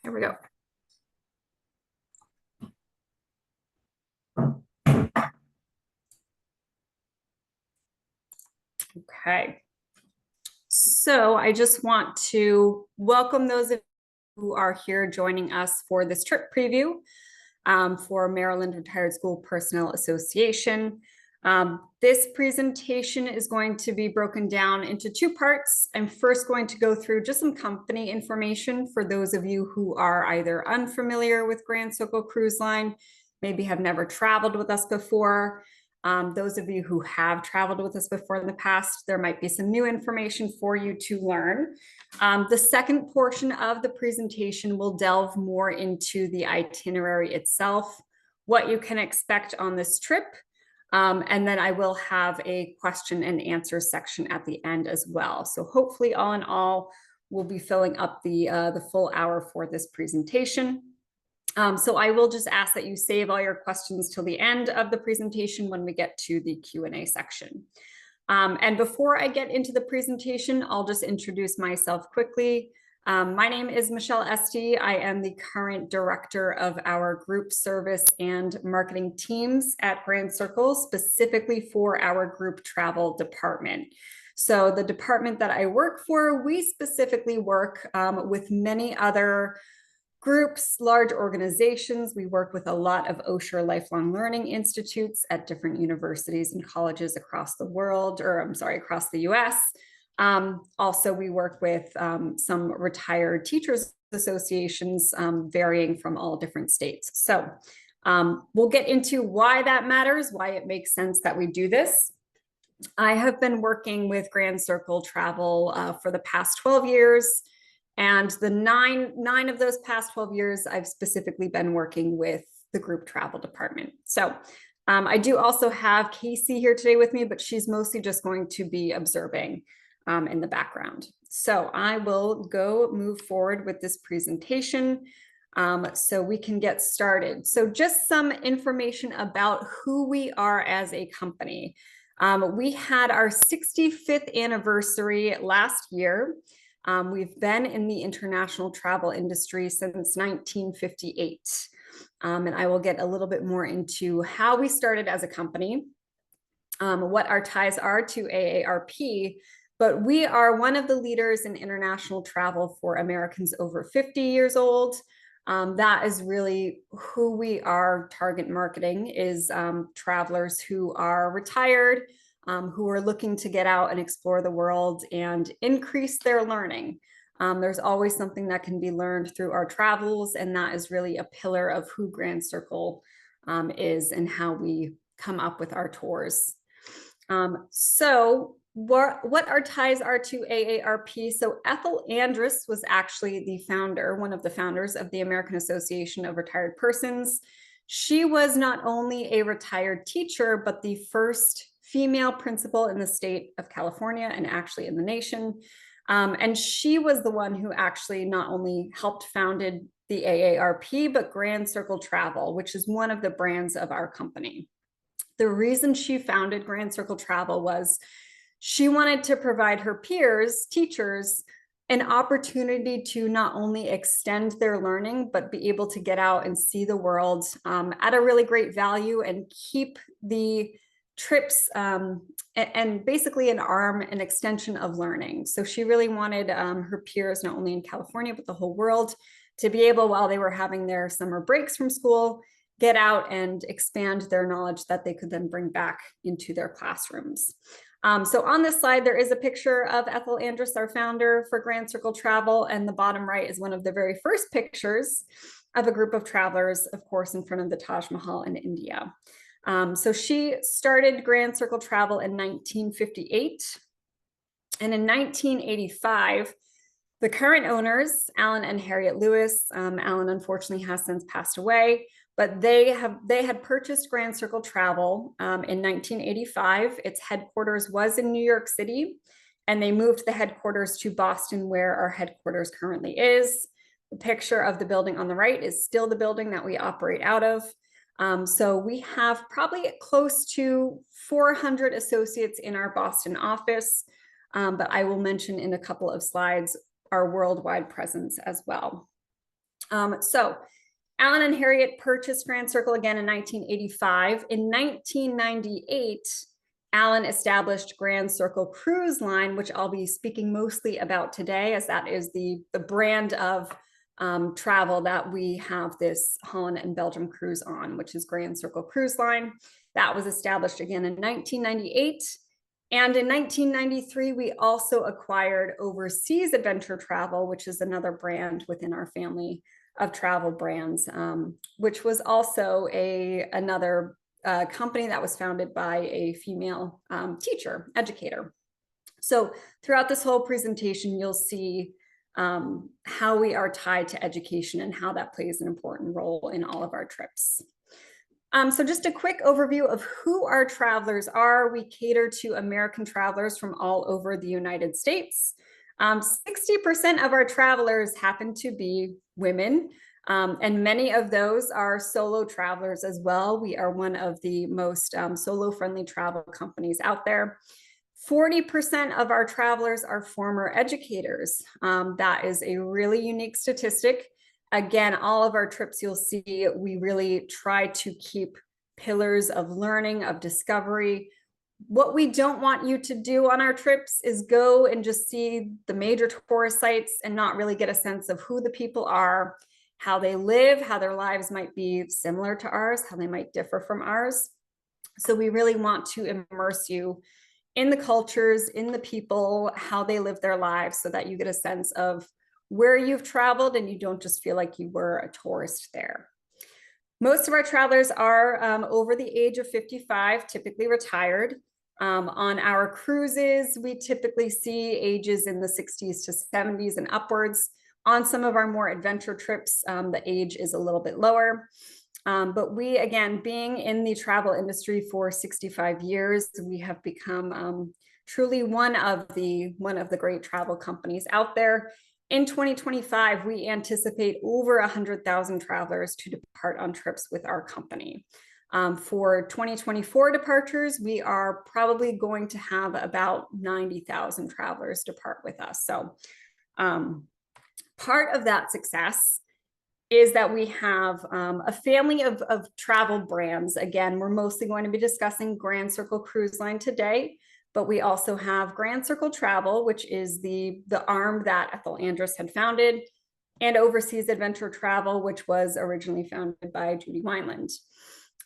Here we go. Okay. So I just want to welcome those of you who are here joining us for this trip preview for Maryland Retired School Personnel Association. This presentation is going to be broken down into two parts. I'm first going to go through just some company information for those of you who are either unfamiliar with Grand Circle Cruise Line, maybe have never traveled with us before. Those of you who have traveled with us before in the past, there might be some new information for you to learn. The second portion of the presentation will delve more into the itinerary itself, what you can expect on this trip, and then I will have a question and answer section at the end as well. So hopefully all in all, we'll be filling up the full hour for this presentation. So I will just ask that you save all your questions till the end of the presentation when we get to the Q&A section. And before I get into the presentation, I'll just introduce myself quickly. My name is Michelle Esty. I am the current director of our group service and marketing teams at Grand Circle, specifically for our group travel department. So the department that I work for, we specifically work with many other groups, large organizations. We work with a lot of Osher lifelong learning institutes at different universities and colleges across the world, or I'm sorry, across the US. Also, we work with some retired teachers associations varying from all different states. So we'll get into why that matters, why it makes sense that we do this. I have been working with Grand Circle Travel for the past 12 years. And the nine of those past 12 years, I've specifically been working with the group travel department. So I do also have Casey here today with me, but she's mostly just going to be observing in the background. So I will move forward with this presentation so we can get started. So just some information about who we are as a company. We had our 65th anniversary last year. We've been in the international travel industry since 1958. And I will get a little bit more into how we started as a company, what our ties are to AARP, but we are one of the leaders in international travel for Americans over 50 years old. That is really who we are target marketing is travelers who are retired, who are looking to get out and explore the world and increase their learning. There's always something that can be learned through our travels, and that is really a pillar of who Grand Circle is and how we come up with our tours. So what our ties are to AARP. So Ethel Andrus was actually the founder, one of the founders of the American Association of Retired Persons. She was not only a retired teacher, but the first female principal in the state of California and actually in the nation. And she was the one who actually not only helped founded the AARP, but Grand Circle Travel, which is one of the brands of our company. The reason she founded Grand Circle Travel was she wanted to provide her peers, teachers, an opportunity to not only extend their learning, but be able to get out and see the world at a really great value and keep the trips and basically an extension of learning. So she really wanted her peers, not only in California, but the whole world, to be able, while they were having their summer breaks from school, get out and expand their knowledge that they could then bring back into their classrooms. So on this slide, there is a picture of Ethel Andrus, our founder for Grand Circle Travel, and the bottom right is one of the very first pictures of a group of travelers, of course, in front of the Taj Mahal in India. So she started Grand Circle Travel in 1958. And in 1985, the current owners, Alan and Harriet Lewis, Alan unfortunately has since passed away, but they had purchased Grand Circle Travel in 1985. Its headquarters was in New York City, and they moved the headquarters to Boston, where our headquarters currently is. The picture of the building on the right is still the building that we operate out of. So we have probably close to 400 associates in our Boston office, but I will mention in a couple of slides our worldwide presence as well. So Alan and Harriet purchased Grand Circle again in 1985. In 1998, Alan established Grand Circle Cruise Line, which I'll be speaking mostly about today, as that is the brand of travel that we have this Holland and Belgium cruise on, which is Grand Circle Cruise Line. That was established again in 1998. And in 1993, we also acquired Overseas Adventure Travel, which is another brand within our family of travel brands, which was also another company that was founded by a female teacher, educator. So throughout this whole presentation, you'll see how we are tied to education and how that plays an important role in all of our trips. So just a quick overview of who our travelers are. We cater to American travelers from all over the United States. 60% of our travelers happen to be women, and many of those are solo travelers as well. We are one of the most solo-friendly travel companies out there. 40% of our travelers are former educators. That is a really unique statistic. Again, all of our trips, you'll see, we really try to keep pillars of learning, of discovery. What we don't want you to do on our trips is go and just see the major tourist sites and not really get a sense of who the people are, how they live, how their lives might be similar to ours, how they might differ from ours. So we really want to immerse you in the cultures, in the people, how they live their lives, so that you get a sense of where you've traveled and you don't just feel like you were a tourist there. Most of our travelers are over the age of 55, typically retired. On our cruises, we typically see ages in the 60s to 70s and upwards. On some of our more adventure trips, the age is a little bit lower. But we, again, being in the travel industry for 65 years, we have become truly one of the great travel companies out there. In 2025, we anticipate over 100,000 travelers to depart on trips with our company. For 2024 departures, we are probably going to have about 90,000 travelers depart with us. So part of that success is that we have a family of travel brands. Again, we're mostly going to be discussing Grand Circle Cruise Line today, but we also have Grand Circle Travel, which is the arm that Ethel Andrus had founded, and Overseas Adventure Travel, which was originally founded by Judy Wineland.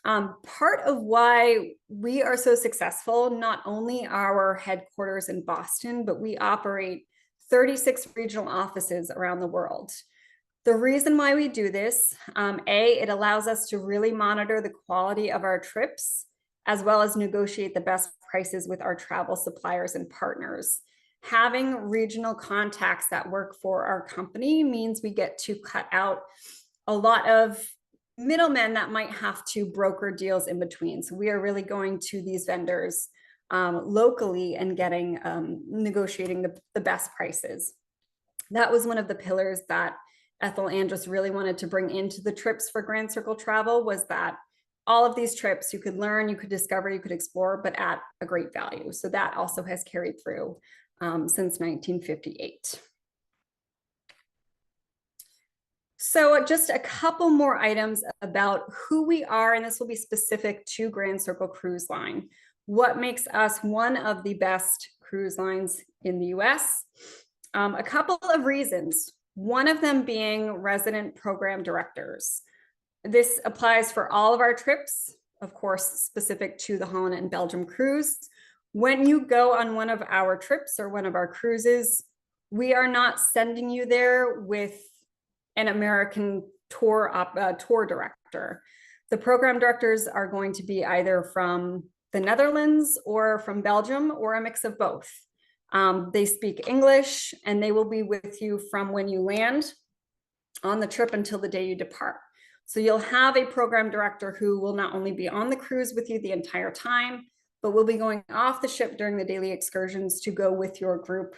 Part of why we are so successful, not only our headquarters in Boston, but we operate 36 regional offices around the world. The reason why we do this, it allows us to really monitor the quality of our trips, as well as negotiate the best prices with our travel suppliers and partners. Having regional contacts that work for our company means we get to cut out a lot of middlemen that might have to broker deals in between. So we are really going to these vendors locally and getting negotiating the best prices. That was one of the pillars that Ethel Andrus really wanted to bring into the trips for Grand Circle Travel, was that all of these trips you could learn, you could discover, you could explore, but at a great value. So that also has carried through since 1958. So just a couple more items about who we are, and this will be specific to Grand Circle Cruise Line. What makes us one of the best cruise lines in the US? A couple of reasons. One of them being resident program directors. This applies for all of our trips, of course, specific to the Holland and Belgium cruise. When you go on one of our trips or one of our cruises, we are not sending you there with an American tour director. The program directors are going to be either from the Netherlands or from Belgium, or a mix of both. They speak English, and they will be with you from when you land on the trip until the day you depart. So you'll have a program director who will not only be on the cruise with you the entire time, but will be going off the ship during the daily excursions to go with your group,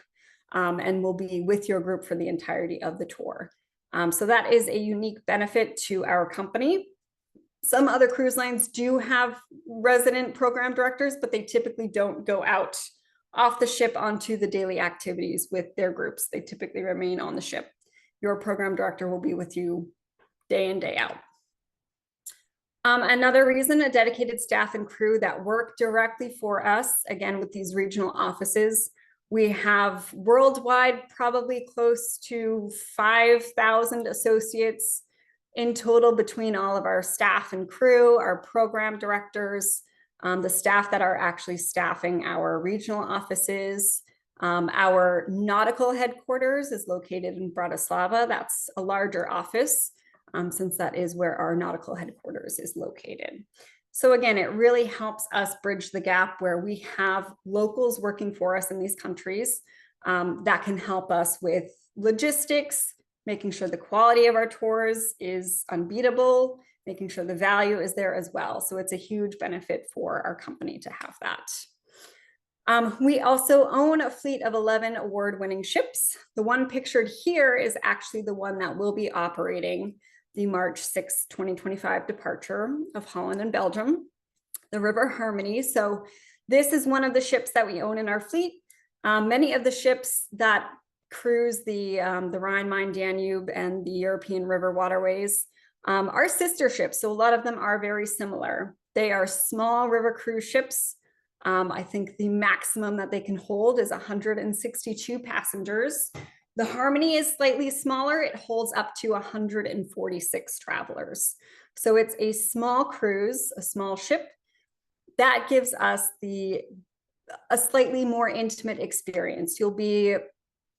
and will be with your group for the entirety of the tour. So that is a unique benefit to our company. Some other cruise lines do have resident program directors, but they typically don't go out off the ship onto the daily activities with their groups. They typically remain on the ship. your program director will be with you day in, day out. Another reason, a dedicated staff and crew that work directly for us, again, with these regional offices. We have worldwide probably close to 5,000 associates in total between all of our staff and crew, our program directors, the staff that are actually staffing our regional offices. Our nautical headquarters is located in Bratislava. That's a larger office, since that is where our nautical headquarters is located. So again, it really helps us bridge the gap where we have locals working for us in these countries that can help us with logistics, making sure the quality of our tours is unbeatable, making sure the value is there as well. So it's a huge benefit for our company to have that. We also own a fleet of 11 award-winning ships. The one pictured here is actually the one that will be operating the March 6, 2025 departure of Holland and Belgium, the River Harmony. So this is one of the ships that we own in our fleet. Many of the ships that cruise the Rhine, Main, Danube, and the European river waterways are sister ships. So a lot of them are very similar. They are small river cruise ships. I think the maximum that they can hold is 162 passengers. The Harmony is slightly smaller. It holds up to 146 travelers. So it's a small cruise, a small ship that gives us a slightly more intimate experience. You'll be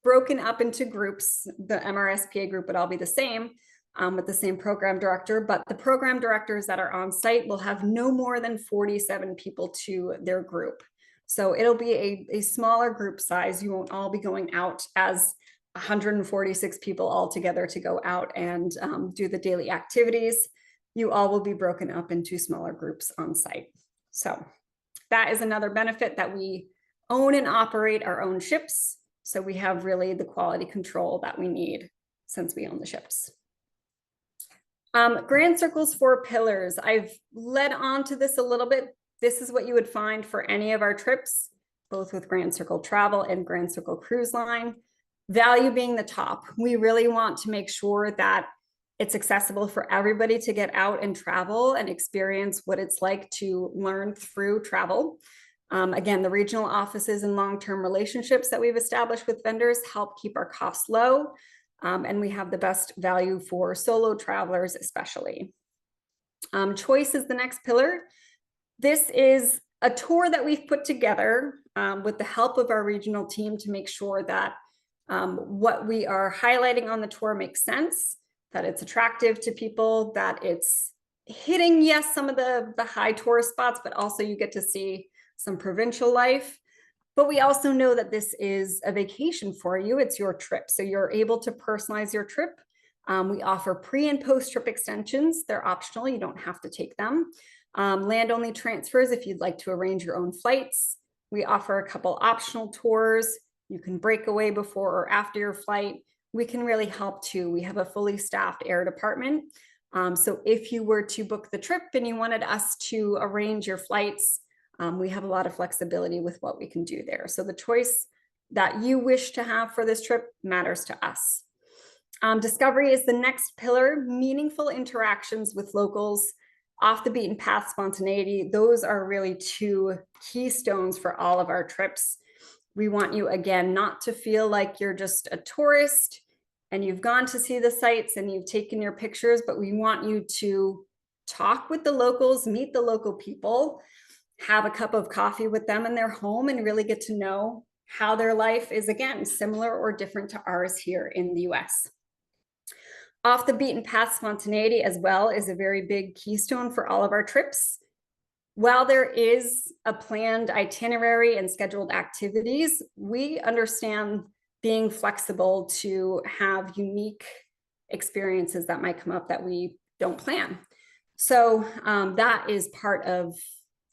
broken up into groups. The MRSPA group would all be the same with the same program director, but the program directors that are on site will have no more than 47 people to their group. So it'll be a smaller group size. You won't all be going out as 146 people all together to go out and do the daily activities. You all will be broken up into smaller groups on site. So that is another benefit, that we own and operate our own ships. So we have really the quality control that we need since we own the ships. Grand Circle's 4 pillars. I've led on to this a little bit. This is what you would find for any of our trips, both with Grand Circle Travel and Grand Circle Cruise Line. Value being the top. We really want to make sure that it's accessible for everybody to get out and travel and experience what it's like to learn through travel. Again, the regional offices and long-term relationships that we've established with vendors help keep our costs low. And we have the best value for solo travelers, especially. Choice is the next pillar. This is a tour that we've put together with the help of our regional team to make sure that what we are highlighting on the tour makes sense, that it's attractive to people, that it's hitting, yes, some of the high tourist spots, but also you get to see some provincial life. But we also know that this is a vacation for you. It's your trip. So you're able to personalize your trip. We offer pre and post trip extensions. They're optional. You don't have to take them. Land only transfers if you'd like to arrange your own flights. We offer a couple optional tours. You can break away before or after your flight. We can really help too. We have a fully staffed air department. So if you were to book the trip and you wanted us to arrange your flights, we have a lot of flexibility with what we can do there. So the choice that you wish to have for this trip matters to us. Discovery is the next pillar. Meaningful interactions with locals, off the beaten path spontaneity. Those are really 2 keystones for all of our trips. We want you, again, not to feel like you're just a tourist and you've gone to see the sights and you've taken your pictures, but we want you to talk with the locals, meet the local people, have a cup of coffee with them in their home, and really get to know how their life is, again, similar or different to ours here in the US. Off the beaten path spontaneity as well is a very big keystone for all of our trips. While there is a planned itinerary and scheduled activities, we understand being flexible to have unique experiences that might come up that we don't plan. So that is part of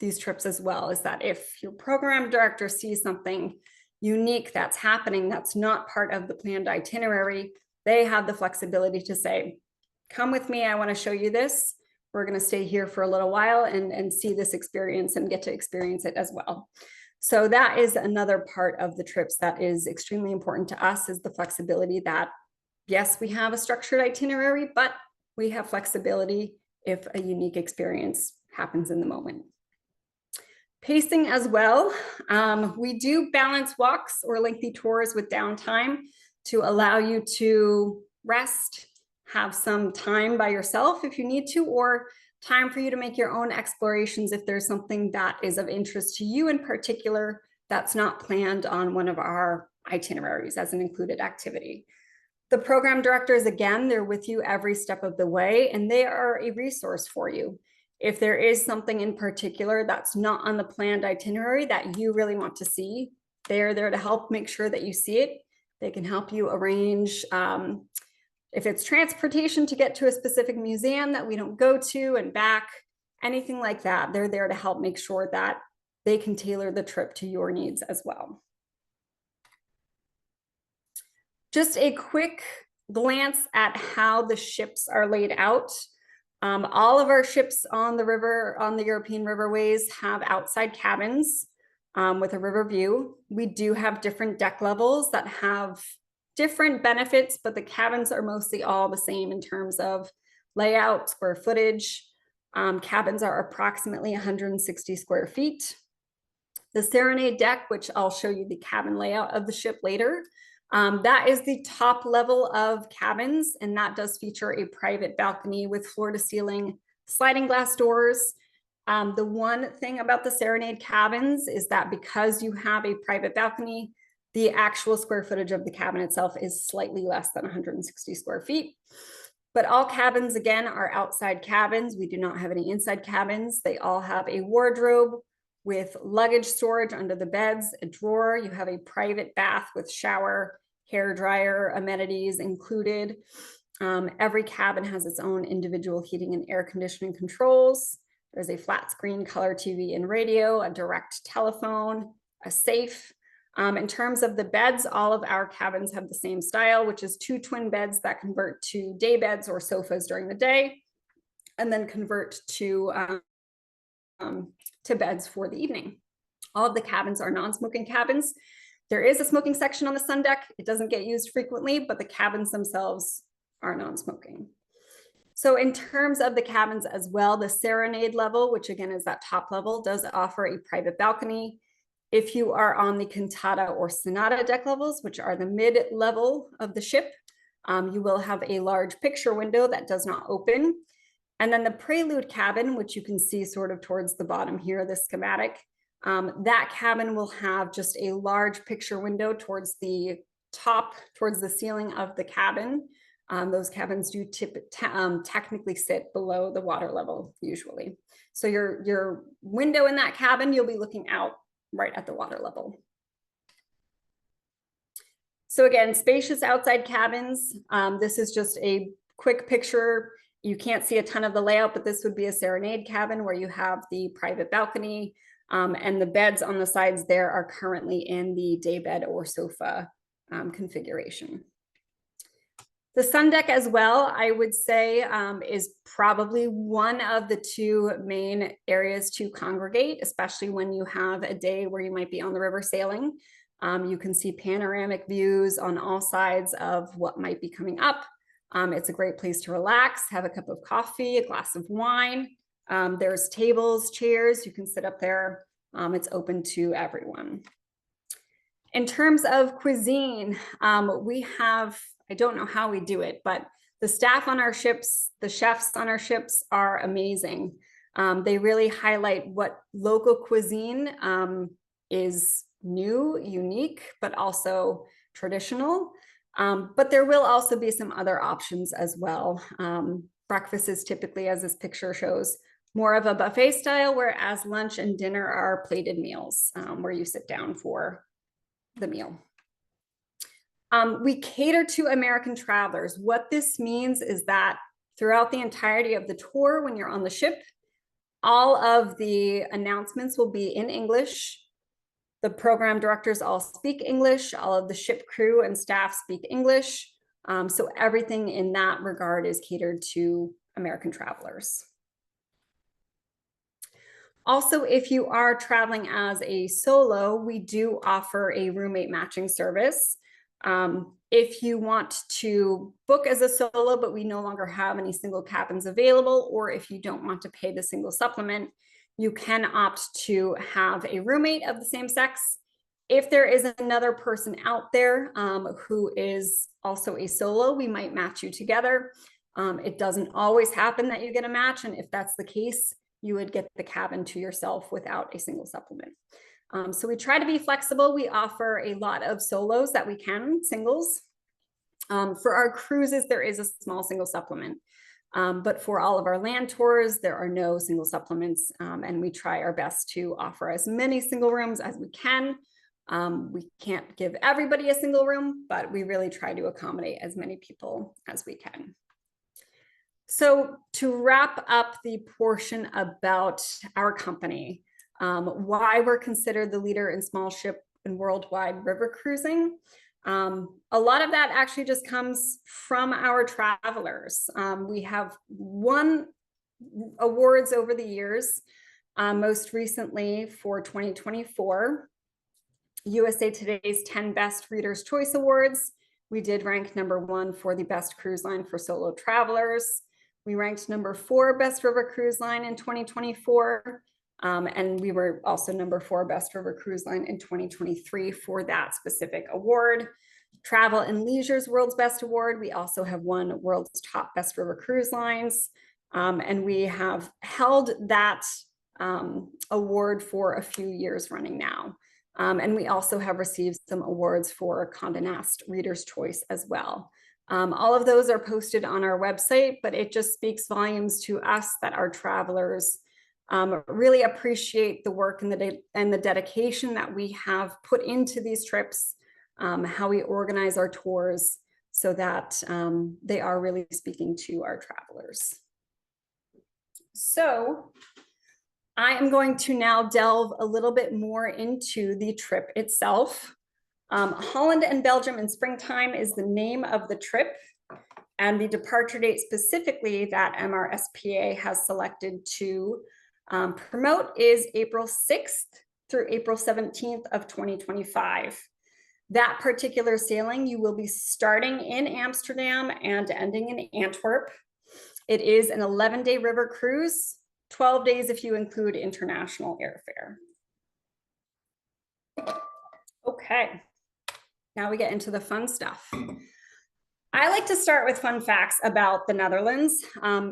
these trips as well, is that if your program director sees something unique that's happening that's not part of the planned itinerary, they have the flexibility to say, come with me, I want to show you this. We're going to stay here for a little while and see this experience and get to experience it as well. So that is another part of the trips that is extremely important to us, is the flexibility that Yes, we have a structured itinerary, but we have flexibility if a unique experience happens in the moment. Pacing as well. We do balance walks or lengthy tours with downtime to allow you to rest, have some time by yourself if you need to, or time for you to make your own explorations if there's something that is of interest to you in particular that's not planned on one of our itineraries as an included activity. The program directors, again, they're with you every step of the way, and they are a resource for you. If there is something in particular that's not on the planned itinerary that you really want to see, they're there to help make sure that you see it. They can help you arrange if it's transportation to get to a specific museum that we don't go to and back, anything like that. They're there to help make sure that they can tailor the trip to your needs as well. Just a quick glance at how the ships are laid out. All of our ships on the river, on the European riverways, have outside cabins with a river view. We do have different deck levels that have different benefits, but the cabins are mostly all the same in terms of layout, square footage. Cabins are approximately 160 square feet. The Serenade deck, which I'll show you the cabin layout of the ship later, that is the top level of cabins, and that does feature a private balcony with floor-to-ceiling sliding glass doors. The one thing about the Serenade cabins is that because you have a private balcony, the actual square footage of the cabin itself is slightly less than 160 square feet. But all cabins, again, are outside cabins. We do not have any inside cabins. They all have a wardrobe with luggage storage under the beds, a drawer. You have a private bath with shower, hair dryer, amenities included. Every cabin has its own individual heating and air conditioning controls. There's a flat screen color TV and radio, a direct telephone, a safe. In terms of the beds, all of our cabins have the same style, which is 2 twin beds that convert to day beds or sofas during the day, and then convert to beds for the evening. All of the cabins are non-smoking cabins. There is a smoking section on the sun deck. It doesn't get used frequently, but the cabins themselves are non-smoking. So in terms of the cabins as well, the Serenade level, which again is that top level, does offer a private balcony. If you are on the Cantata or Sonata deck levels, which are the mid-level of the ship, you will have a large picture window that does not open. And then the Prelude cabin, which you can see sort of towards the bottom here, the schematic, that cabin will have just a large picture window towards the top, towards the ceiling of the cabin. Those cabins do technically sit below the water level usually. So your window in that cabin, you'll be looking out right at the water level. So again, spacious outside cabins. This is just a quick picture. You can't see a ton of the layout, but this would be a Serenade cabin where you have the private balcony, and the beds on the sides there are currently in the day bed or sofa configuration. The sun deck as well, I would say, is probably one of the 2 main areas to congregate, especially when you have a day where you might be on the river sailing. You can see panoramic views on all sides of what might be coming up. It's a great place to relax, have a cup of coffee, a glass of wine. There's tables, chairs, you can sit up there. It's open to everyone. In terms of cuisine, we have, I don't know how we do it, but the staff on our ships, the chefs on our ships are amazing. They really highlight what local cuisine is new, unique, but also traditional. But there will also be some other options as well. Breakfast is typically, as this picture shows, more of a buffet style, whereas lunch and dinner are plated meals where you sit down for the meal. We cater to American travelers. What this means is that throughout the entirety of the tour, when you're on the ship, all of the announcements will be in English. The program directors all speak English. All of the ship crew and staff speak English. So everything in that regard is catered to American travelers. Also, if you are traveling as a solo, we do offer a roommate matching service. If you want to book as a solo, but we no longer have any single cabins available, or if you don't want to pay the single supplement, you can opt to have a roommate of the same sex. If there is another person out there who is also a solo, we might match you together. It doesn't always happen that you get a match, and if that's the case, you would get the cabin to yourself without a single supplement. So we try to be flexible. We offer a lot of solos that we can, singles. For our cruises, there is a small single supplement. But for all of our land tours, there are no single supplements, and we try our best to offer as many single rooms as we can. We can't give everybody a single room, but we really try to accommodate as many people as we can. So to wrap up the portion about our company, why we're considered the leader in small ship and worldwide river cruising. A lot of that actually just comes from our travelers. We have won awards over the years, most recently for 2024, USA Today's 10 Best Readers' Choice Awards. We did rank #1 for the best cruise line for solo travelers. We ranked #4 best river cruise line in 2024. And we were also #4 best river cruise line in 2023 for that specific award. Travel and Leisure's World's Best Award. We also have won World's Top Best River Cruise Lines. And we have held that award for a few years running now. And we also have received some awards for Condé Nast Reader's Choice as well. All of those are posted on our website, but it just speaks volumes to us that our travelers really appreciate the work and the dedication that we have put into these trips, how we organize our tours so that they are really speaking to our travelers. So I am going to now delve a little bit more into the trip itself. Holland and Belgium in Springtime is the name of the trip, and the departure date specifically that MRSPA has selected to promote is April 6th through April 17th of 2025. That particular sailing, you will be starting in Amsterdam and ending in Antwerp. It is an 11-day river cruise, 12 days if you include international airfare. Okay, now we get into the fun stuff. I like to start with fun facts about the Netherlands.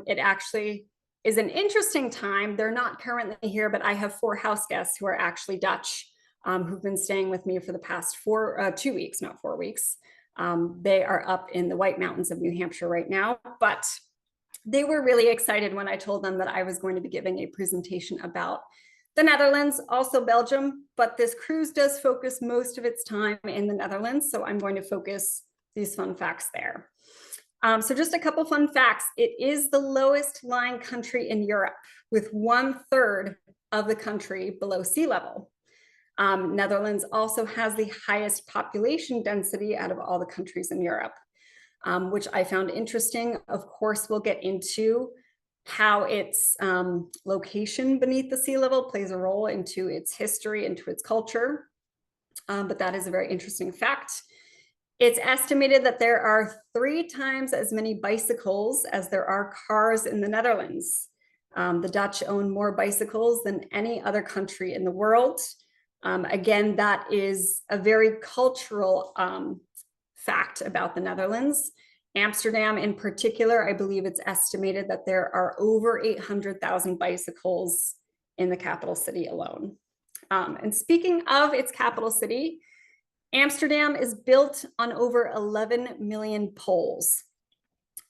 It actually is an interesting time. They're not currently here, but I have 4 house guests who are actually Dutch, who've been staying with me for the past 2 weeks, not 4 weeks. They are up in the White Mountains of New Hampshire right now, but they were really excited when I told them that I was going to be giving a presentation about the Netherlands, also Belgium, but this cruise does focus most of its time in the Netherlands, so I'm going to focus these fun facts there. So just a couple fun facts. It is the lowest lying country in Europe, with 1/3 of the country below sea level. Netherlands also has the highest population density out of all the countries in Europe, which I found interesting. Of course, we'll get into how its location beneath the sea level plays a role into its history, into its culture. But that is a very interesting fact. It's estimated that there are 3 times as many bicycles as there are cars in the Netherlands. The Dutch own more bicycles than any other country in the world. Again, that is a very cultural fact about the Netherlands. Amsterdam in particular, I believe it's estimated that there are over 800,000 bicycles in the capital city alone. And speaking of its capital city, Amsterdam is built on over 11 million poles.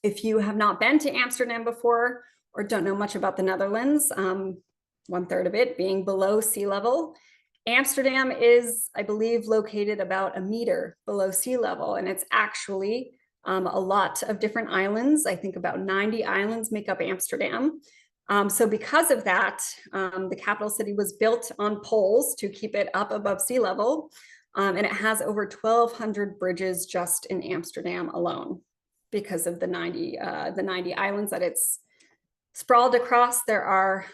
If you have not been to Amsterdam before or don't know much about the Netherlands, 1/3 of it being below sea level, Amsterdam is, I believe, located about 1 meter below sea level, and it's actually a lot of different islands. I think about 90 islands make up Amsterdam. So because of that, the capital city was built on poles to keep it up above sea level. And it has over 1,200 bridges just in Amsterdam alone because of the 90 islands that it's sprawled across. There are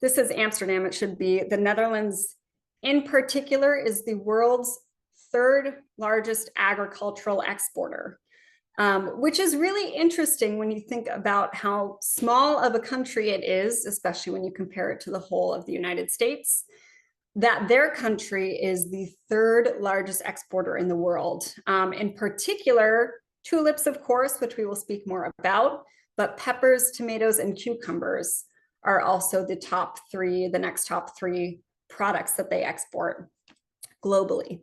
this is Amsterdam, it should be. The Netherlands in particular is the world's third largest agricultural exporter, which is really interesting when you think about how small of a country it is, especially when you compare it to the whole of the United States, that their country is the third largest exporter in the world. In particular, tulips, of course, which we will speak more about, but peppers, tomatoes, and cucumbers are also the next top three products that they export globally.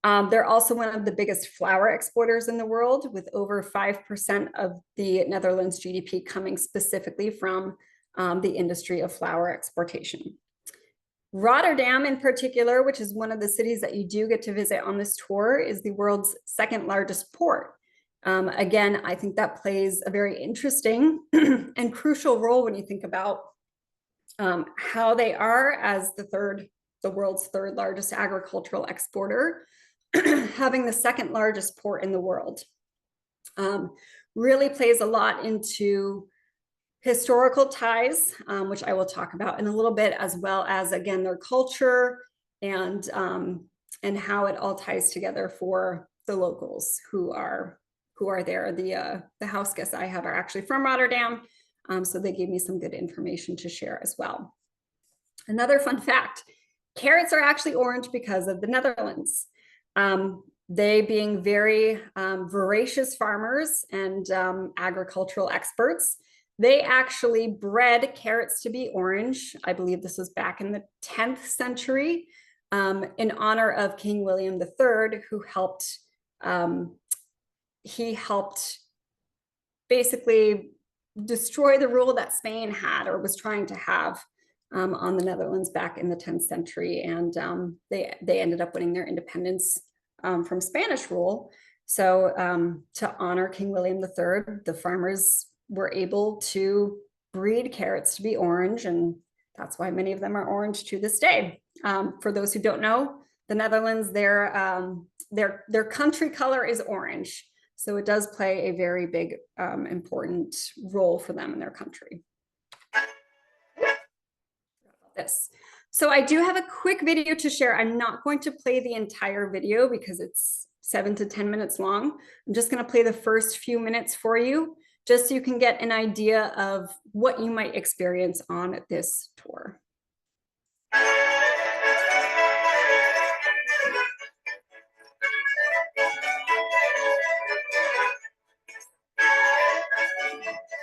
They're also one of the biggest flower exporters in the world, with over 5% of the Netherlands GDP coming specifically from the industry of flower exportation. Rotterdam in particular, which is one of the cities that you do get to visit on this tour, is the world's second largest port. Again, I think that plays a very interesting and crucial role when you think about how they are as the world's third largest agricultural exporter, having the second largest port in the world. Really plays a lot into historical ties, which I will talk about in a little bit, as well as, again, their culture and how it all ties together for the locals who are there. The house guests I have are actually from Rotterdam, so they gave me some good information to share as well. Another fun fact, carrots are actually orange because of the Netherlands. They being very voracious farmers and agricultural experts, they actually bred carrots to be orange. I believe this was back in the 10th century in honor of King William III, who helped basically destroy the rule that Spain had or was trying to have on the Netherlands back in the 10th century. And they ended up winning their independence from Spanish rule. So to honor King William III, the farmers were able to breed carrots to be orange, and that's why many of them are orange to this day. For those who don't know, the Netherlands, their country color is orange. So it does play a very big, important role for them in their country. So I do have a quick video to share. I'm not going to play the entire video because it's 7 to 10 minutes long. I'm just going to play the first few minutes for you, just so you can get an idea of what you might experience on this tour.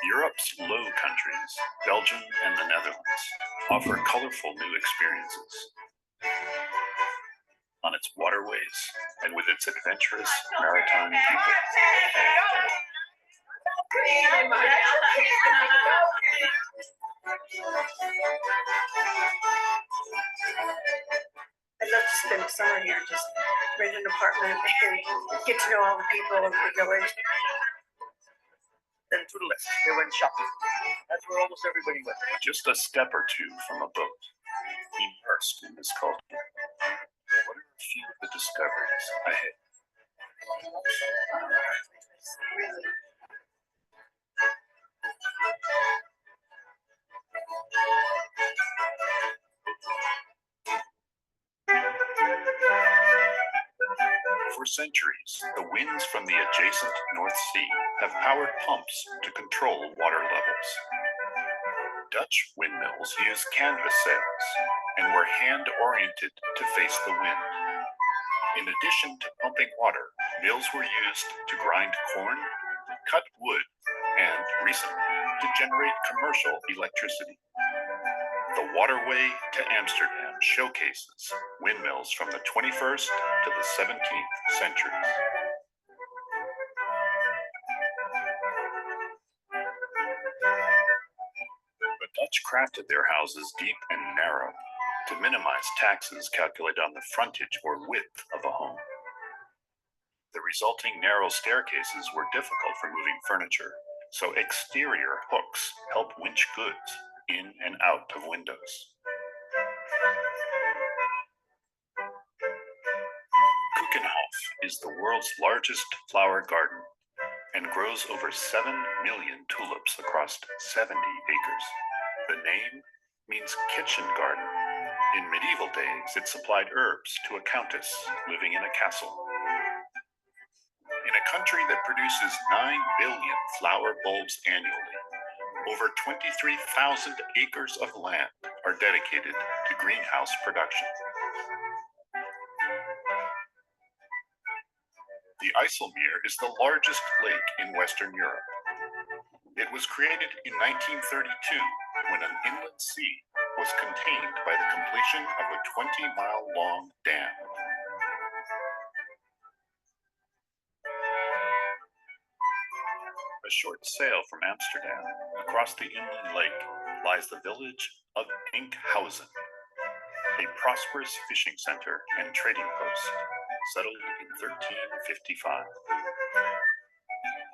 Europe's Low Countries, Belgium and the Netherlands, offer colorful new experiences. On its waterways and with its adventurous maritime people. I'd love to spend summer here, just rent an apartment and get to know all the people of the village. Then to the left, they went shopping. That's where almost everybody went. Just a step or two from a boat, immersed in this culture. What are a few of the discoveries ahead? For centuries, the winds from the adjacent North Sea have powered pumps to control water levels. Dutch windmills use canvas sails and were hand-oriented to face the wind. In addition to pumping water, mills were used to grind corn, cut wood, and, recently, to generate commercial electricity. The waterway to Amsterdam showcases windmills from the 21st to the 17th centuries. The Dutch crafted their houses deep and narrow to minimize taxes calculated on the frontage or width of a home. The resulting narrow staircases were difficult for moving furniture, so exterior hooks help winch goods in and out of windows. Keukenhof is the world's largest flower garden and grows over 7 million tulips across 70 acres. The name means kitchen garden. In medieval days, it supplied herbs to a countess living in a castle. In a country that produces 9 billion flower bulbs annually, over 23,000 acres of land are dedicated to greenhouse production. The IJsselmeer is the largest lake in Western Europe. It was created in 1932 when an inland sea was contained by the completion of a 20-mile-long dam. A short sail from Amsterdam across the inland lake lies the village of Enkhuizen, a prosperous fishing center and trading post settled in 1355.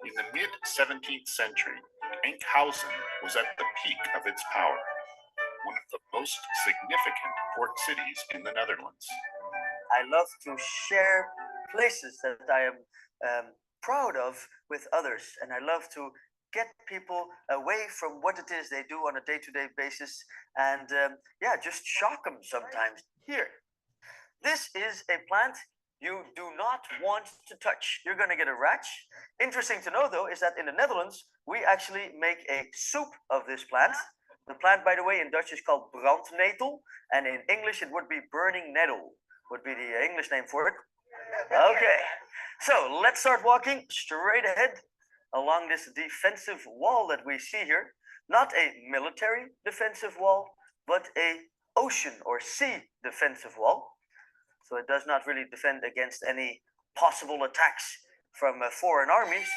In the mid-17th century, Enkhuizen was at the peak of its power, one of the most significant port cities in the Netherlands. I love to share places that I am proud of with others, and I love to get people away from what it is they do on a day-to-day basis, and yeah, just shock them sometimes. Here, this is a plant you do not want to touch. You're going to get a rash. Interesting to know, though, is that in the Netherlands, we actually make a soup of this plant. The plant, by the way, in Dutch is called brandnetel, and in English it would be burning nettle, would be the English name for it. Okay, so let's start walking straight ahead along this defensive wall that we see here. Not a military defensive wall, but a ocean or sea defensive wall. So it does not really defend against any possible attacks from foreign armies.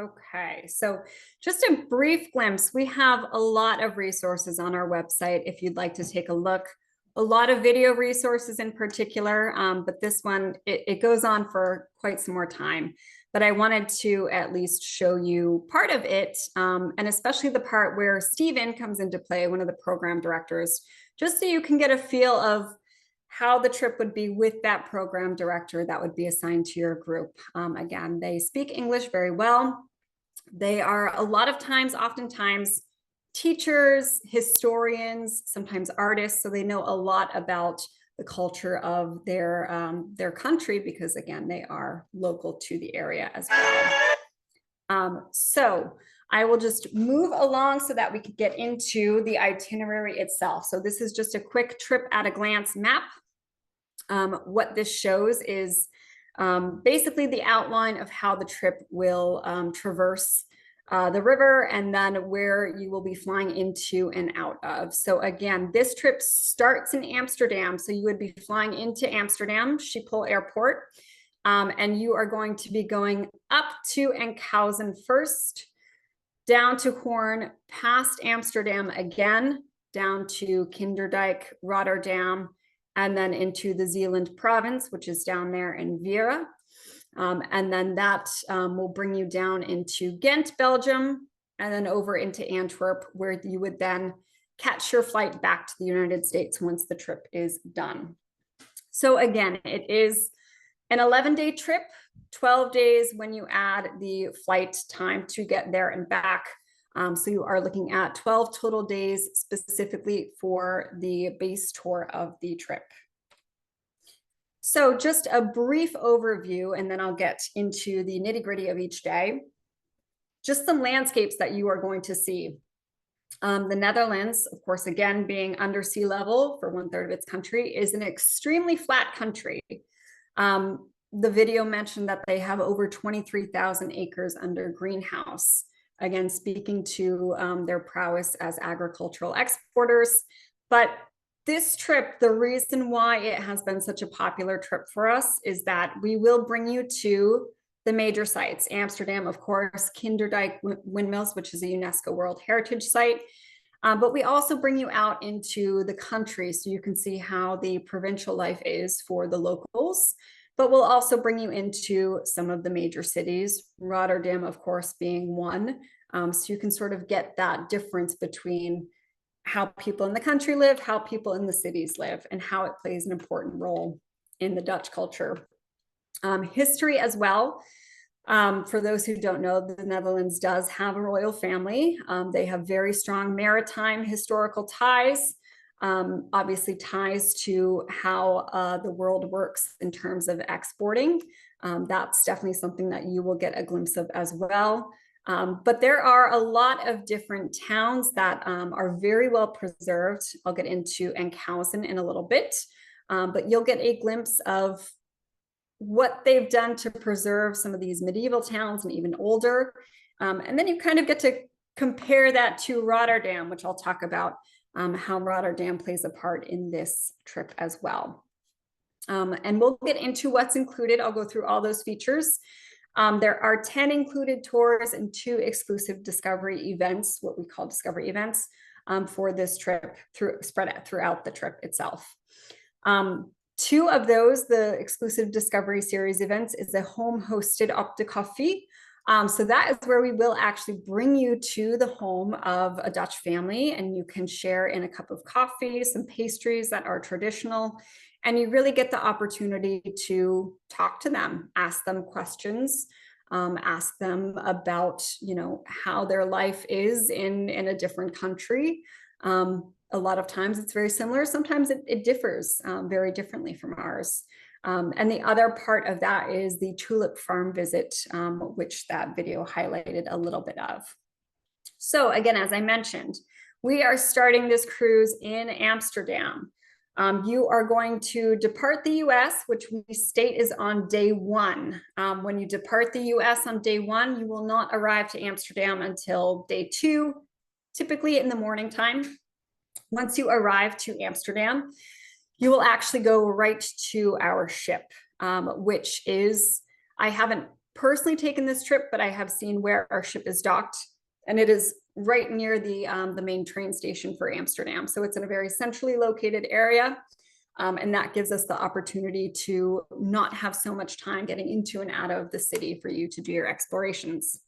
Okay, so just a brief glimpse. We have a lot of resources on our website if you'd like to take a look. A lot of video resources in particular, but this one, it goes on for quite some more time. But I wanted to at least show you part of it, and especially the part where Stephen comes into play, one of the program directors, just so you can get a feel of how the trip would be with that program director that would be assigned to your group. Again, they speak English very well. They are oftentimes teachers, historians, sometimes artists, so they know a lot about the culture of their country because, again, they are local to the area as well. So I will just move along so that we could get into the itinerary itself. So this is just a quick trip at a glance map. What this shows is basically the outline of how the trip will traverse the river and then where you will be flying into and out of. So again, this trip starts in Amsterdam. So you would be flying into Amsterdam Schiphol Airport, and you are going to be going up to Enkhuizen first, down to Hoorn, past Amsterdam again, down to Kinderdijk, Rotterdam, and then into the Zeeland province, which is down there in Vera. And then that will bring you down into Ghent, Belgium, and then over into Antwerp, where you would then catch your flight back to the United States once the trip is done. So again, it is an 11-day trip, 12 days when you add the flight time to get there and back. So you are looking at 12 total days specifically for the base tour of the trip. So just a brief overview, and then I'll get into the nitty-gritty of each day. Just some landscapes that you are going to see. The Netherlands, of course, again, being under sea level for 1/3 of its country, is an extremely flat country. The video mentioned that they have over 23,000 acres under greenhouse. Again, speaking to their prowess as agricultural exporters. But this trip, the reason why it has been such a popular trip for us is that we will bring you to the major sites. Amsterdam, of course, Kinderdijk windmills, which is a UNESCO World Heritage Site. But we also bring you out into the country so you can see how the provincial life is for the locals. But we'll also bring you into some of the major cities, Rotterdam, of course, being one. So you can sort of get that difference between how people in the country live, how people in the cities live, and how it plays an important role in the Dutch culture. History as well. For those who don't know, the Netherlands does have a royal family. They have very strong maritime historical ties, obviously ties to how the world works in terms of exporting. That's definitely something that you will get a glimpse of as well. But there are a lot of different towns that are very well preserved. I'll get into Enkhuizen in a little bit, but you'll get a glimpse of what they've done to preserve some of these medieval towns and even older. And then you kind of get to compare that to Rotterdam, which I'll talk about how Rotterdam plays a part in this trip as well. And we'll get into what's included. I'll go through all those features. There are 10 included tours and 2 exclusive discovery events, what we call discovery events, for this trip, spread out throughout the trip itself. 2 of those, the exclusive Discovery Series events, is a home-hosted op de koffie. So that is where we will actually bring you to the home of a Dutch family, and you can share in a cup of coffee, some pastries that are traditional, and you really get the opportunity to talk to them, ask them questions, ask them about, you know, how their life is in a different country. A lot of times it's very similar. Sometimes it differs very differently from ours. And the other part of that is the tulip farm visit, which that video highlighted a little bit of. So again, as I mentioned, we are starting this cruise in Amsterdam. You are going to depart the US, which we state is on day 1. When you depart the US on day 1, you will not arrive to Amsterdam until day 2, typically in the morning time. Once you arrive to Amsterdam, you will actually go right to our ship, which is, I haven't personally taken this trip, but I have seen where our ship is docked, and it is right near the main train station for Amsterdam. So it's in a very centrally located area, and that gives us the opportunity to not have so much time getting into and out of the city for you to do your explorations.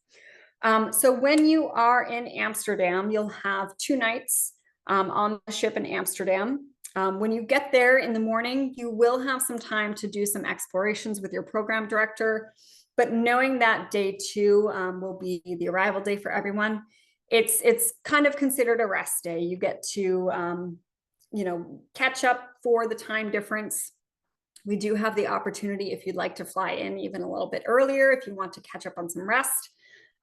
So when you are in Amsterdam, you'll have 2 nights on the ship in Amsterdam. When you get there in the morning, you will have some time to do some explorations with your program director, but knowing that day 2 will be the arrival day for everyone, it's kind of considered a rest day. You get to, you know, catch up for the time difference. We do have the opportunity, if you'd like to fly in even a little bit earlier, if you want to catch up on some rest.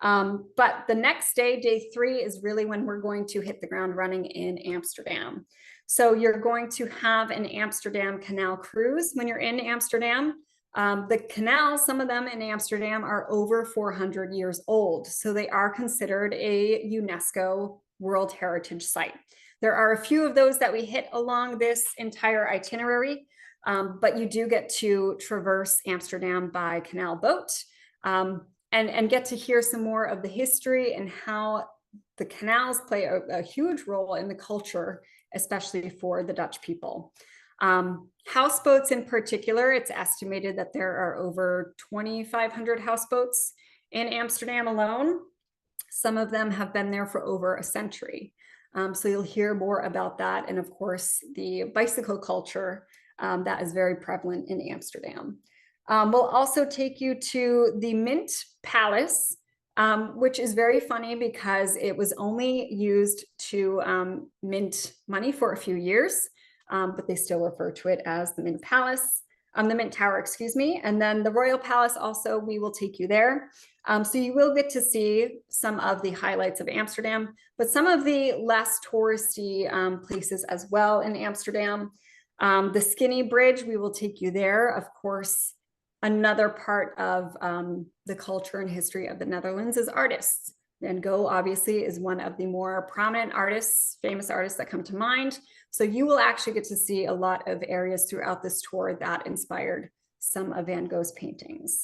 But the next day, day 3, is really when we're going to hit the ground running in Amsterdam. So you're going to have an Amsterdam Canal cruise when you're in Amsterdam. The canals, some of them in Amsterdam, are over 400 years old. So they are considered a UNESCO World Heritage Site. There are a few of those that we hit along this entire itinerary, but you do get to traverse Amsterdam by canal boat. And get to hear some more of the history and how the canals play a huge role in the culture, especially for the Dutch people. Houseboats in particular, it's estimated that there are over 2,500 houseboats in Amsterdam alone. Some of them have been there for over a century. So you'll hear more about that. And of course, the bicycle culture that is very prevalent in Amsterdam. We'll also take you to the Mint Palace, which is very funny because it was only used to mint money for a few years, but they still refer to it as the Mint Palace, the Mint Tower, excuse me. And then the Royal Palace also, we will take you there. So you will get to see some of the highlights of Amsterdam, but some of the less touristy places as well in Amsterdam. The Skinny Bridge, we will take you there. Of course, another part of the culture and history of the Netherlands is artists. Van Gogh obviously is one of the more prominent artists, famous artists that come to mind. So you will actually get to see a lot of areas throughout this tour that inspired some of Van Gogh's paintings.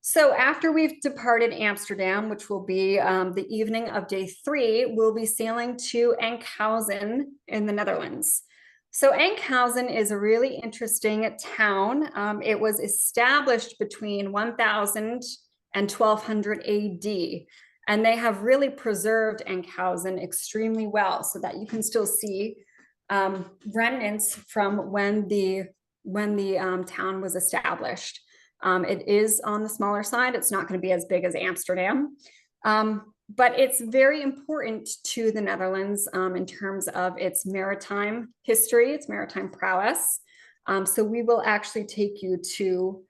So after we've departed Amsterdam, which will be the evening of day 3, we'll be sailing to Enkhuizen in the Netherlands. So Enkhuizen is a really interesting town. It was established between 1000 and 1200 AD, and they have really preserved Enkhuizen extremely well so that you can still see remnants from when the town was established. It is on the smaller side. It's not going to be as big as Amsterdam. But it's very important to the Netherlands in terms of its maritime history, its maritime prowess. So we will actually take you to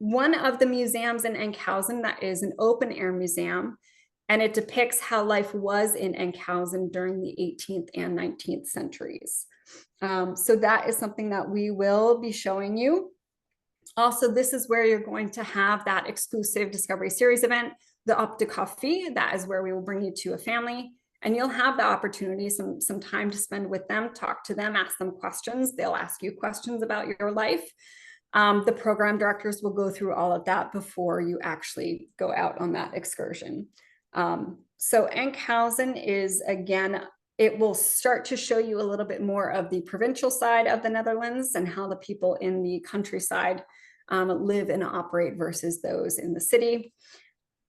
one of the museums in Enkhuizen that is an open air museum, and it depicts how life was in Enkhuizen during the 18th and 19th centuries. So that is something that we will be showing you. Also, this is where you're going to have that exclusive Discovery Series event, the Op de Coffee. That is where we will bring you to a family, and you'll have the opportunity, some time to spend with them, talk to them, ask them questions. They'll ask you questions about your life. The program directors will go through all of that before you actually go out on that excursion. So Enkhuizen is, again, it will start to show you a little bit more of the provincial side of the Netherlands and how the people in the countryside live and operate versus those in the city.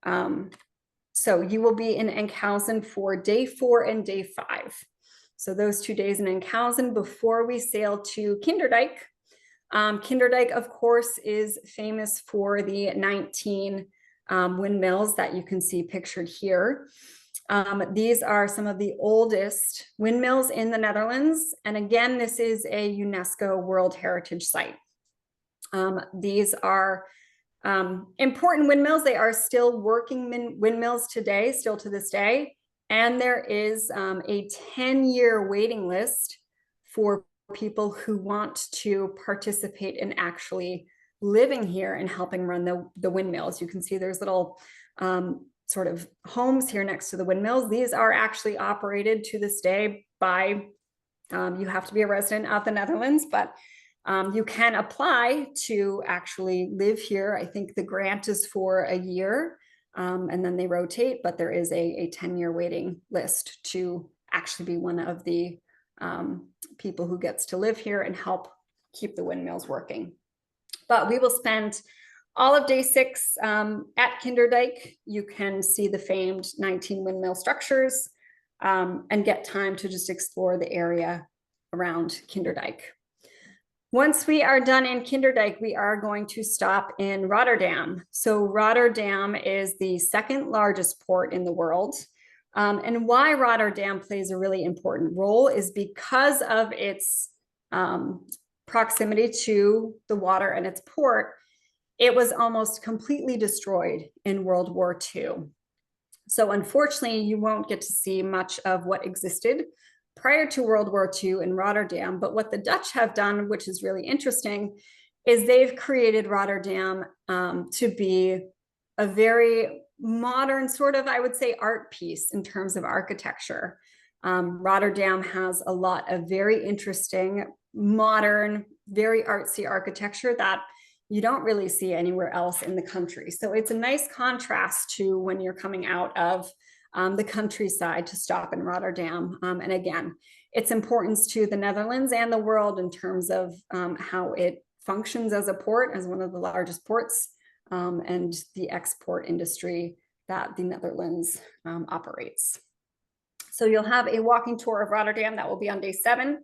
So you will be in Enkhuizen for day 4 and day 5. So those 2 days in Enkhuizen before we sail to Kinderdijk. Kinderdijk, of course, is famous for the 19 windmills that you can see pictured here. These are some of the oldest windmills in the Netherlands. And again, this is a UNESCO World Heritage Site. These are important windmills. They are still working windmills today, still to this day. And there is a 10-year waiting list for people who want to participate in actually living here and helping run the windmills. You can see there's little sort of homes here next to the windmills. These are actually operated to this day by, you have to be a resident of the Netherlands, but you can apply to actually live here. I think the grant is for a year and then they rotate, but there is a 10-year waiting list to actually be one of the people who gets to live here and help keep the windmills working. But we will spend all of day 6 at Kinderdijk. You can see the famed 19 windmill structures and get time to just explore the area around Kinderdijk. Once we are done in Kinderdijk, we are going to stop in Rotterdam. So Rotterdam is the 2nd largest port in the world. And why Rotterdam plays a really important role is because of its proximity to the water and its port. It was almost completely destroyed in World War II. So unfortunately, you won't get to see much of what existed prior to World War II in Rotterdam. But what the Dutch have done, which is really interesting, is they've created Rotterdam to be a very modern sort of, I would say, art piece in terms of architecture. Rotterdam has a lot of very interesting, modern, very artsy architecture that you don't really see anywhere else in the country. So it's a nice contrast to when you're coming out of the countryside to stop in Rotterdam. And again, its importance to the Netherlands and the world in terms of how it functions as a port, as one of the largest ports, and the export industry that the Netherlands operates. So you'll have a walking tour of Rotterdam that will be on day 7.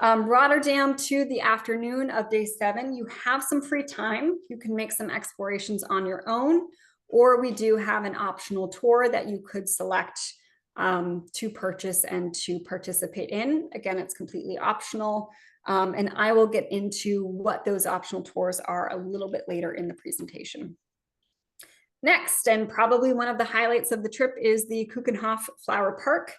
Rotterdam to the afternoon of day 7, you have some free time. You can make some explorations on your own, or we do have an optional tour that you could select to purchase and to participate in. Again, it's completely optional. And I will get into what those optional tours are a little bit later in the presentation. Next, and probably one of the highlights of the trip, is the Keukenhof Flower Park.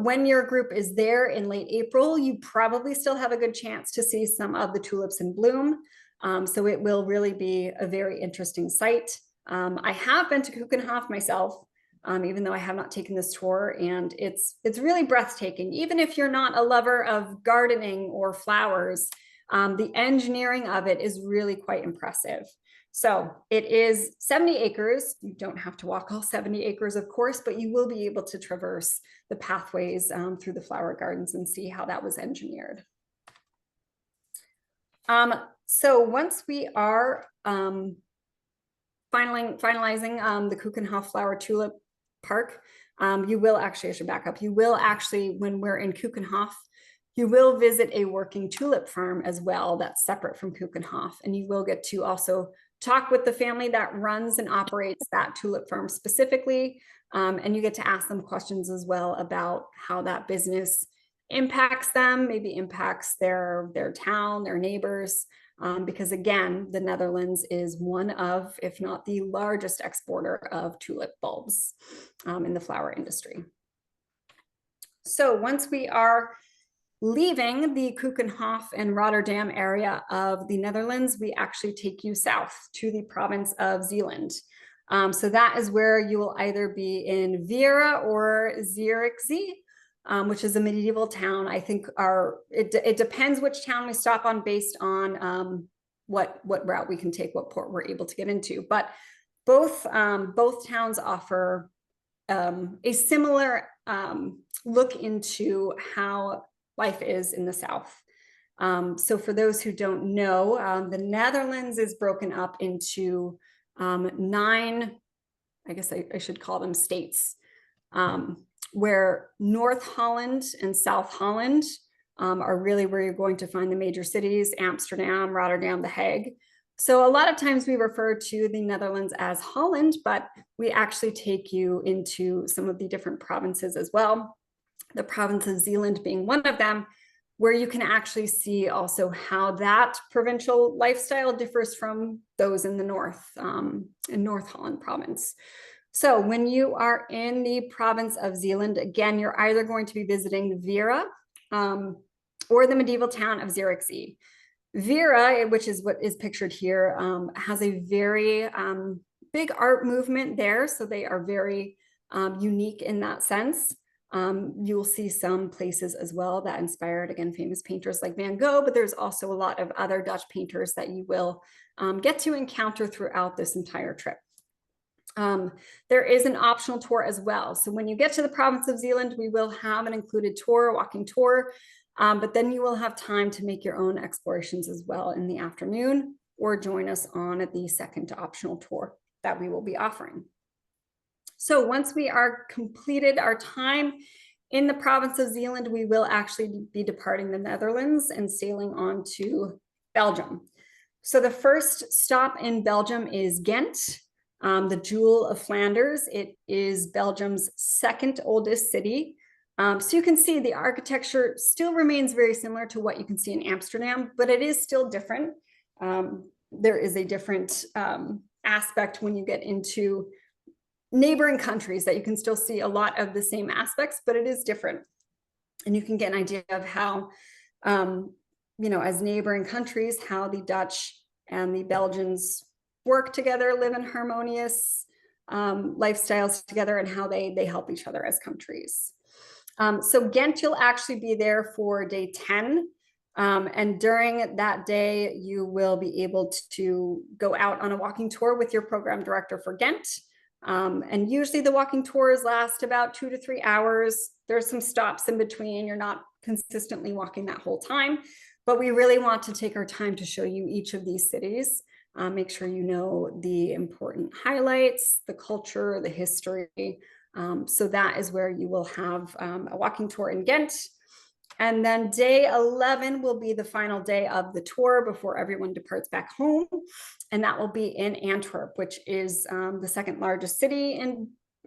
When your group is there in late April, you probably still have a good chance to see some of the tulips in bloom. So it will really be a very interesting site. I have been to Keukenhof myself, even though I have not taken this tour, and it's really breathtaking. Even if you're not a lover of gardening or flowers, the engineering of it is really quite impressive. So it is 70 acres. You don't have to walk all 70 acres, of course, but you will be able to traverse the pathways through the flower gardens and see how that was engineered. So once we are finalizing the Keukenhof Flower Tulip Park, you will actually, I should back up, you will actually, when we're in Keukenhof, You will visit a working tulip farm as well that's separate from Keukenhof, and you will get to also talk with the family that runs and operates that tulip farm specifically, and you get to ask them questions as well about how that business impacts them, maybe impacts their town, their neighbors, because again, the Netherlands is one of, if not the largest exporter of tulip bulbs in the flower industry. So once we are leaving the Keukenhof and Rotterdam area of the Netherlands, we actually take you south to the province of Zeeland. So that is where you will either be in Veere or Zierikzee, which is a medieval town. I think it depends which town we stop on based on what route we can take, what port we're able to get into. But both towns offer a similar look into how life is in the South. So for those who don't know, the Netherlands is broken up into 9, I guess I should call them states, where North Holland and South Holland are really where you're going to find the major cities: Amsterdam, Rotterdam, The Hague. So a lot of times we refer to the Netherlands as Holland, but we actually take you into some of the different provinces as well. The province of Zeeland being one of them, where you can actually see also how that provincial lifestyle differs from those in the north, in North Holland province. So when you are in the province of Zeeland, again, you're either going to be visiting Veere or the medieval town of Zierikzee. Veere, which is what is pictured here, has a very big art movement there. So they are very unique in that sense. You will see some places as well that inspired, again, famous painters like Van Gogh, but there's also a lot of other Dutch painters that you will get to encounter throughout this entire trip. There is an optional tour as well. So when you get to the province of Zeeland, we will have an included tour, a walking tour, but then you will have time to make your own explorations as well in the afternoon, or join us on the second optional tour that we will be offering. So once we are completed our time in the province of Zeeland, we will actually be departing the Netherlands and sailing on to Belgium. So the first stop in Belgium is Ghent, the Jewel of Flanders. It is Belgium's second oldest city. So you can see the architecture still remains very similar to what you can see in Amsterdam, but it is still different. There is a different aspect when you get into neighboring countries that you can still see a lot of the same aspects, but it is different. And you can get an idea of how, as neighboring countries, how the Dutch and the Belgians work together, live in harmonious lifestyles together, and how they help each other as countries. So Ghent, you'll actually be there for day 10. And during that day, you will be able to go out on a walking tour with your program director for Ghent. And usually the walking tours last about 2 to 3 hours. There's some stops in between. You're not consistently walking that whole time, but we really want to take our time to show you each of these cities. Make sure you know the important highlights, the culture, the history. So that is where you will have a walking tour in Ghent. And then day 11 will be the final day of the tour before everyone departs back home. And that will be in Antwerp, which is the second largest city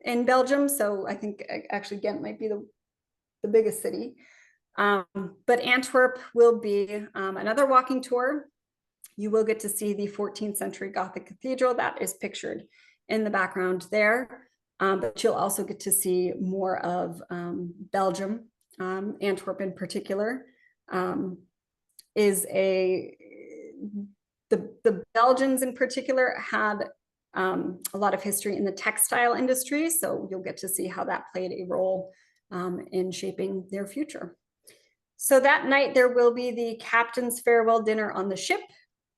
in Belgium. So I think actually Ghent might be the biggest city. But Antwerp will be another walking tour. You will get to see the 14th century Gothic cathedral that is pictured in the background there. But you'll also get to see more of Belgium. Antwerp in particular the Belgians in particular had a lot of history in the textile industry, so you'll get to see how that played a role in shaping their future. So that night there will be the captain's farewell dinner on the ship.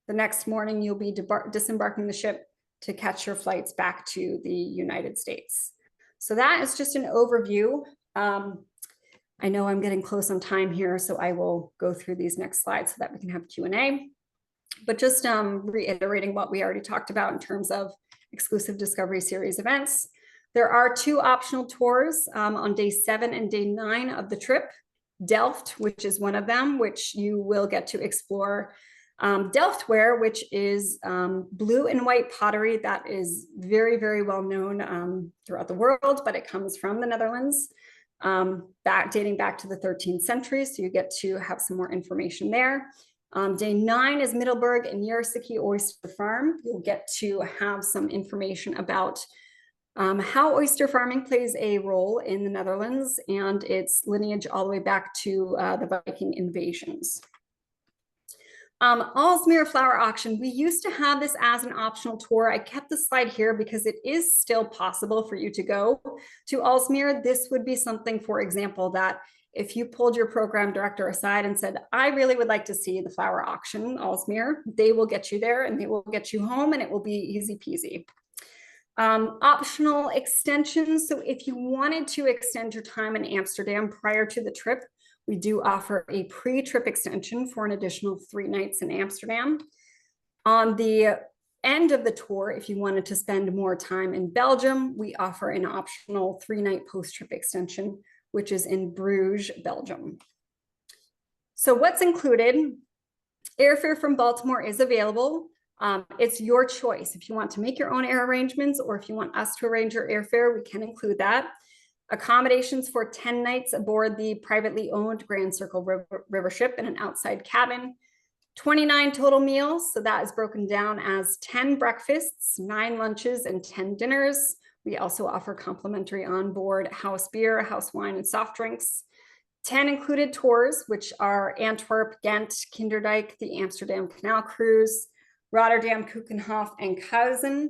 The next morning you'll be disembarking the ship to catch your flights back to the United States. So that is just an overview. I know I'm getting close on time here, so I will go through these next slides so that we can have Q&A. But just reiterating what we already talked about in terms of exclusive Discovery Series events. There are 2 optional tours on day 7 and day 9 of the trip. Delft, which is one of them, which you will get to explore. Delftware, which is blue and white pottery that is very, very well known throughout the world, but it comes from the Netherlands, dating back to the 13th century. So you get to have some more information there. Day 9 is Middelburg and Yersiki Oyster Farm. You'll get to have some information about how oyster farming plays a role in the Netherlands and its lineage all the way back to the Viking invasions. Aalsmeer Flower Auction. We used to have this as an optional tour. I kept the slide here because it is still possible for you to go to Aalsmeer. This would be something, for example, that if you pulled your program director aside and said, I really would like to see the flower auction, Aalsmeer, they will get you there and they will get you home and it will be easy peasy. Optional extensions. So if you wanted to extend your time in Amsterdam prior to the trip, we do offer a pre-trip extension for an additional 3 nights in Amsterdam. On the end of the tour, if you wanted to spend more time in Belgium, we offer an optional 3-night post-trip extension, which is in Bruges, Belgium. So what's included? Airfare from Baltimore is available. It's your choice. If you want to make your own air arrangements or if you want us to arrange your airfare, we can include that. Accommodations for 10 nights aboard the privately owned Grand Circle River ship in an outside cabin. 29 total meals. So that is broken down as 10 breakfasts, 9 lunches, and 10 dinners. We also offer complimentary onboard house beer, house wine, and soft drinks. 10 included tours, which are Antwerp, Ghent, Kinderdijk, the Amsterdam Canal Cruise, Rotterdam, Keukenhof, and Kuizen.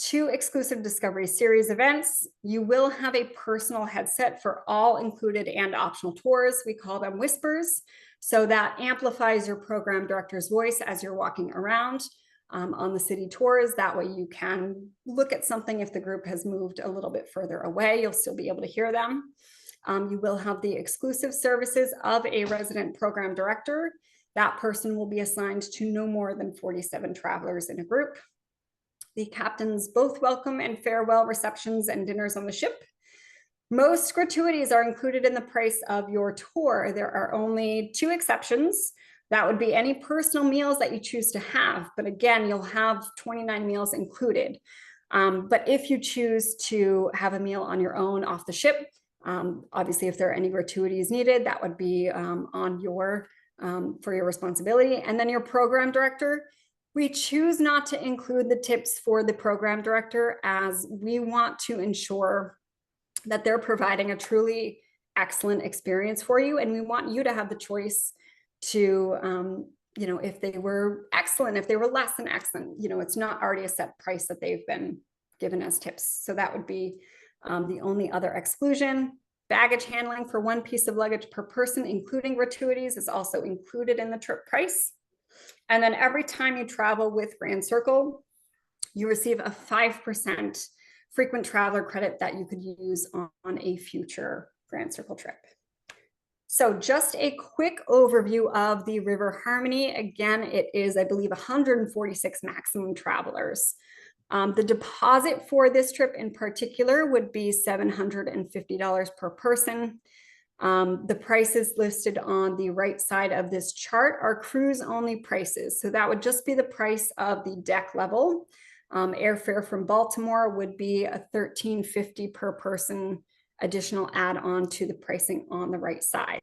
2 exclusive Discovery Series events. You will have a personal headset for all included and optional tours. We call them whispers. So that amplifies your program director's voice as you're walking around on the city tours. That way you can look at something if the group has moved a little bit further away, you'll still be able to hear them. You will have the exclusive services of a resident program director. That person will be assigned to no more than 47 travelers in a group. The captain's both welcome and farewell receptions and dinners on the ship. Most gratuities are included in the price of your tour. There are only 2 exceptions. That would be any personal meals that you choose to have. But again, you'll have 29 meals included. But if you choose to have a meal on your own off the ship, obviously, if there are any gratuities needed, that would be on your for your responsibility. And then your program director, we choose not to include the tips for the program director as we want to ensure that they're providing a truly excellent experience for you. And we want you to have the choice to, if they were excellent, if they were less than excellent, it's not already a set price that they've been given as tips. So that would be the only other exclusion. Baggage handling for 1 piece of luggage per person, including gratuities, is also included in the trip price. And then every time you travel with Grand Circle, you receive a 5% frequent traveler credit that you could use on a future Grand Circle trip. So just a quick overview of the River Harmony. Again, it is, I believe, 146 maximum travelers. The deposit for this trip in particular would be $750 per person. The prices listed on the right side of this chart are cruise only prices. So that would just be the price of the deck level. Airfare from Baltimore would be a $13.50 per person additional add-on to the pricing on the right side.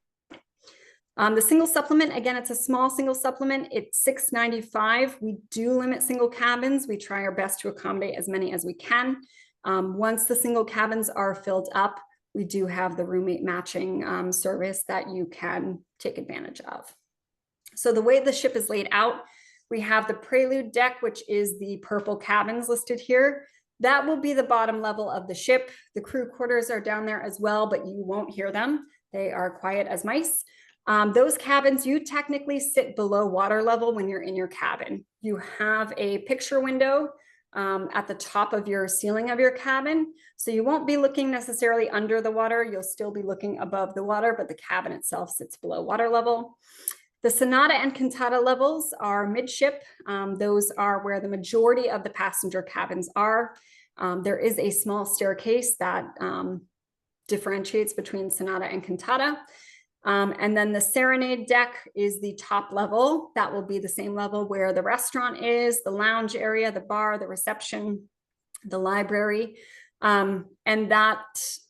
The single supplement, again, it's a small single supplement. It's $6.95. We do limit single cabins. We try our best to accommodate as many as we can. Once the single cabins are filled up, we do have the roommate matching service that you can take advantage of. So the way the ship is laid out, we have the Prelude deck, which is the purple cabins listed here. That will be the bottom level of the ship. The crew quarters are down there as well, but you won't hear them. They are quiet as mice. Those cabins, you technically sit below water level when you're in your cabin. You have a picture window at the top of your ceiling of your cabin. So you won't be looking necessarily under the water. You'll still be looking above the water, but the cabin itself sits below water level. The Sonata and Cantata levels are midship. Those are where the majority of the passenger cabins are. There is a small staircase that differentiates between Sonata and Cantata. And then the Serenade deck is the top level. That will be the same level where the restaurant is, the lounge area, the bar, the reception, the library. And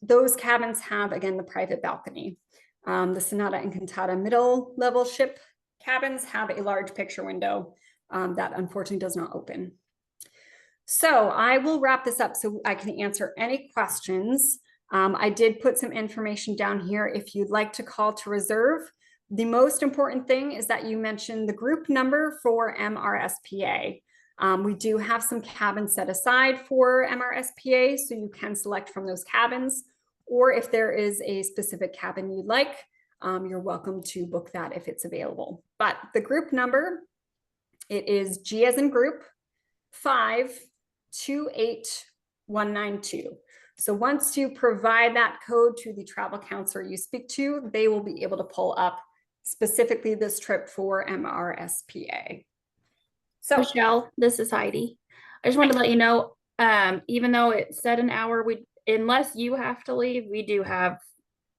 those cabins have, again, the private balcony. The Sonata and Cantata middle level ship cabins have a large picture window that unfortunately does not open. So I will wrap this up so I can answer any questions. I did put some information down here if you'd like to call to reserve. The most important thing is that you mention the group number for MRSPA. We do have some cabins set aside for MRSPA, so you can select from those cabins, or if there is a specific cabin you'd like, you're welcome to book that if it's available. But the group number, it is G as in group 528192. So once you provide that code to the travel counselor you speak to, they will be able to pull up specifically this trip for MRSPA. So Michelle, this is Heidi. I just wanted to let you know, even though it said an hour, unless you have to leave, we do have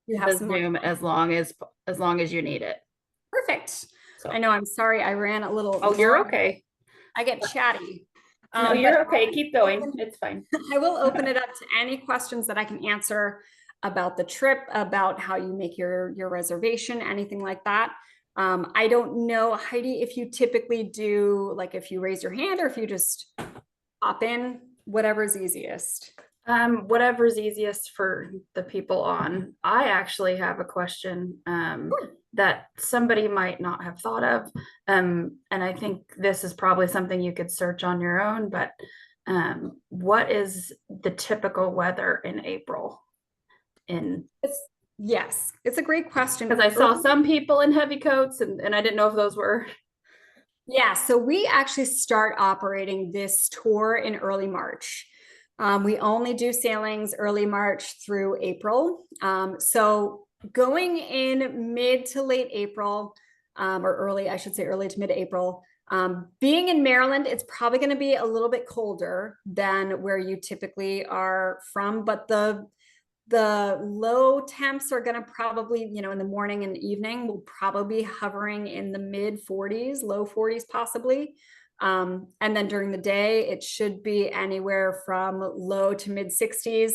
the Zoom as long as you need it. Perfect. So I know, I'm sorry I ran a little. oh, you're long. okay. I get chatty. No, you're okay. Keep going. It's fine. I will open it up to any questions that I can answer about the trip, about how you make your reservation, anything like that. I don't know, Heidi, if you typically do, like if you raise your hand or if you just hop in, whatever's easiest. Whatever's easiest for the people on. I actually have a question that somebody might not have thought of. And I think this is probably something you could search on your own, but what is the typical weather in April? Yes, it's a great question. Because I saw some people in heavy coats and I didn't know if those were. Yeah, so we actually start operating this tour in early March. We only do sailings early March through April. So going in mid to late April, or early, I should say early to mid-April, being in Maryland, it's probably going to be a little bit colder than where you typically are from, but the low temps are going to probably, in the morning and evening, will probably be hovering in the mid 40s, low 40s possibly. And then during the day, it should be anywhere from low to mid 60s.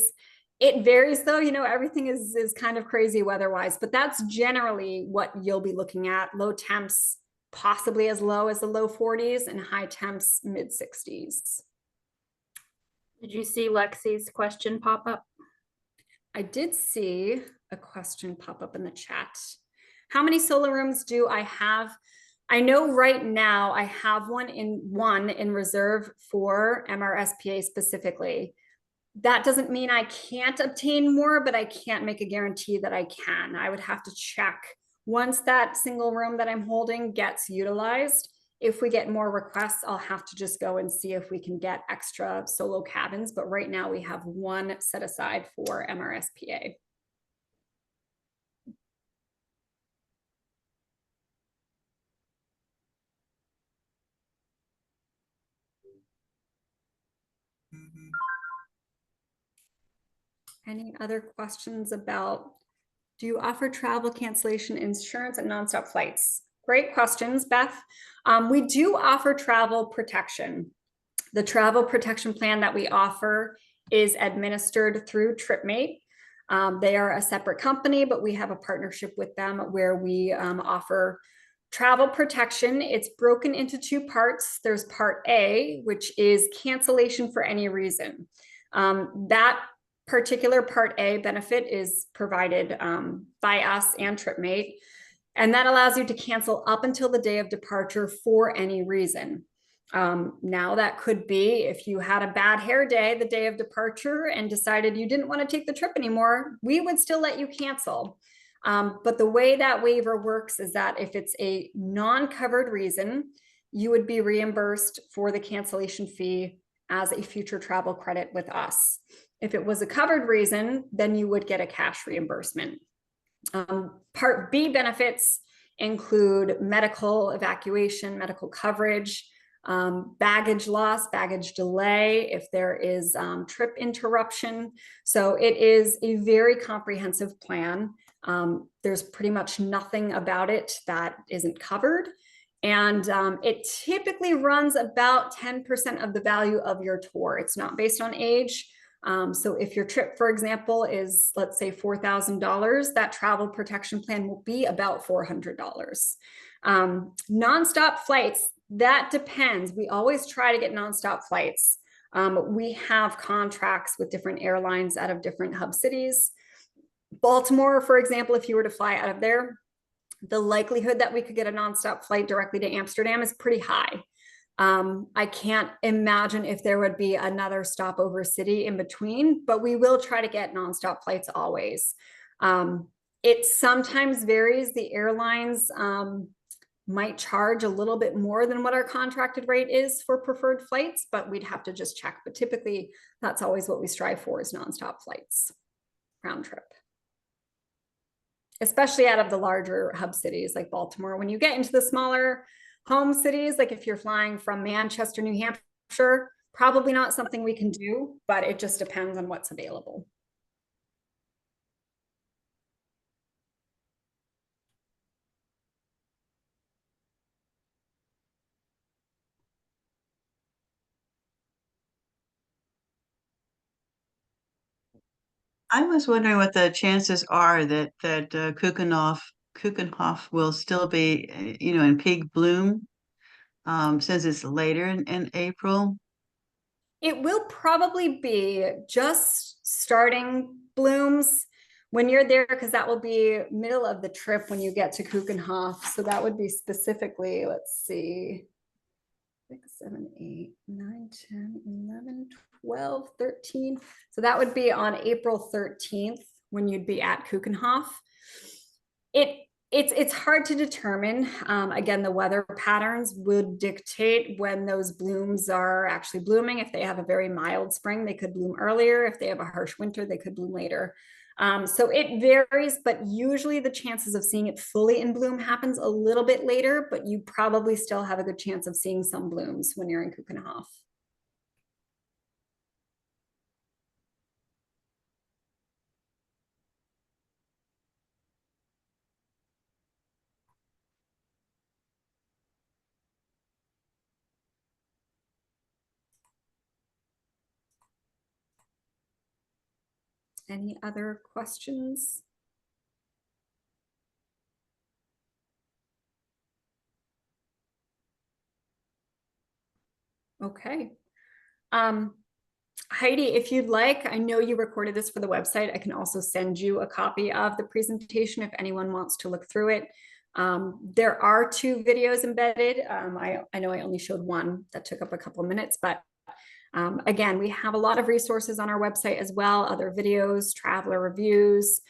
It varies though, everything is kind of crazy weather-wise, but that's generally what you'll be looking at. Low temps, possibly as low as the low 40s, and high temps, mid 60s. Did you see Lexi's question pop up? I did see a question pop up in the chat. How many solo rooms do I have? I know right now I have one in reserve for MRSPA specifically. That doesn't mean I can't obtain more, but I can't make a guarantee that I can. I would have to check once that single room that I'm holding gets utilized. If we get more requests, I'll have to just go and see if we can get extra solo cabins. But right now we have one set aside for MRSPA. Any other questions about, do you offer travel cancellation insurance and nonstop flights? Great questions, Beth. We do offer travel protection. The travel protection plan that we offer is administered through TripMate. They are a separate company, but we have a partnership with them where we offer travel protection. It's broken into two parts. There's part A, which is cancellation for any reason. That particular part A benefit is provided by us and TripMate, and that allows you to cancel up until the day of departure for any reason. Now that could be if you had a bad hair day the day of departure and decided you didn't want to take the trip anymore, we would still let you cancel. But the way that waiver works is that if it's a non-covered reason, you would be reimbursed for the cancellation fee as a future travel credit with us. If it was a covered reason, then you would get a cash reimbursement. Part B benefits include medical evacuation, medical coverage, baggage loss, baggage delay, if there is trip interruption. So it is a very comprehensive plan. There's pretty much nothing about it that isn't covered. And it typically runs about 10% of the value of your tour. It's not based on age. So if your trip, for example, is, let's say, $4,000, that travel protection plan will be about $400. Nonstop flights, that depends. We always try to get nonstop flights. We have contracts with different airlines out of different hub cities. Baltimore, for example, if you were to fly out of there, the likelihood that we could get a nonstop flight directly to Amsterdam is pretty high. I can't imagine if there would be another stopover city in between, but we will try to get nonstop flights always. It sometimes varies. The airlines might charge a little bit more than what our contracted rate is for preferred flights, but we'd have to just check. But typically, that's always what we strive for, is nonstop flights, round trip. Especially out of the larger hub cities like Baltimore. When you get into the smaller home cities, like if you're flying from Manchester, New Hampshire, probably not something we can do, but it just depends on what's available. I was wondering what the chances are that Kuchenhof will still be, in peak bloom, since it's later in April. It will probably be just starting blooms when you're there, because that will be middle of the trip when you get to Kuchenhof. So that would be specifically, let's see, 6, 7, 8, 9, 10, 11, 12, 13. So that would be on April 13th when you'd be at Kuchenhof. It's hard to determine. Again, the weather patterns would dictate when those blooms are actually blooming. If they have a very mild spring, they could bloom earlier. If they have a harsh winter, they could bloom later. So it varies, but usually the chances of seeing it fully in bloom happens a little bit later, but you probably still have a good chance of seeing some blooms when you're in Kuchenhof. Any other questions? Okay. Heidi, if you'd like, I know you recorded this for the website. I can also send you a copy of the presentation if anyone wants to look through it. There are 2 videos embedded. I know I only showed one that took up a couple of minutes, but again, we have a lot of resources on our website as well, other videos, traveler reviews.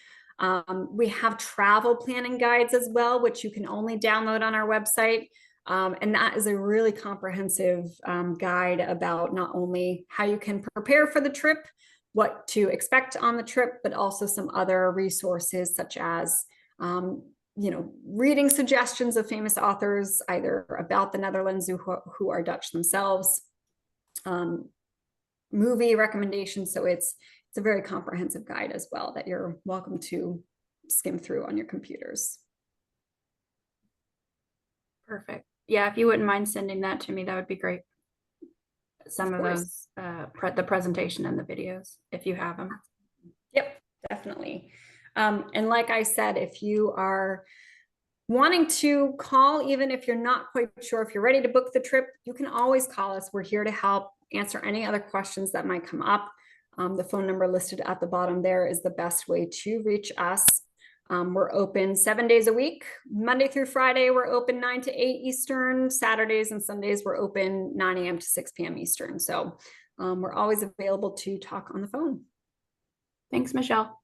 We have travel planning guides as well, which you can only download on our website. And that is a really comprehensive guide about not only how you can prepare for the trip, what to expect on the trip, but also some other resources such as reading suggestions of famous authors, either about the Netherlands who are Dutch themselves, movie recommendations. So it's a very comprehensive guide as well that you're welcome to skim through on your computers. Perfect. Yeah, if you wouldn't mind sending that to me, that would be great. Some of those, the presentation and the videos, if you have them. Yep, definitely. And like I said, if you are wanting to call, even if you're not quite sure if you're ready to book the trip, you can always call us. We're here to help answer any other questions that might come up. The phone number listed at the bottom there is the best way to reach us. We're open 7 days a week. Monday through Friday, we're open 9 to 8 Eastern. Saturdays and Sundays, we're open 9 a.m. to 6 p.m. Eastern. So we're always available to talk on the phone. Thanks, Michelle.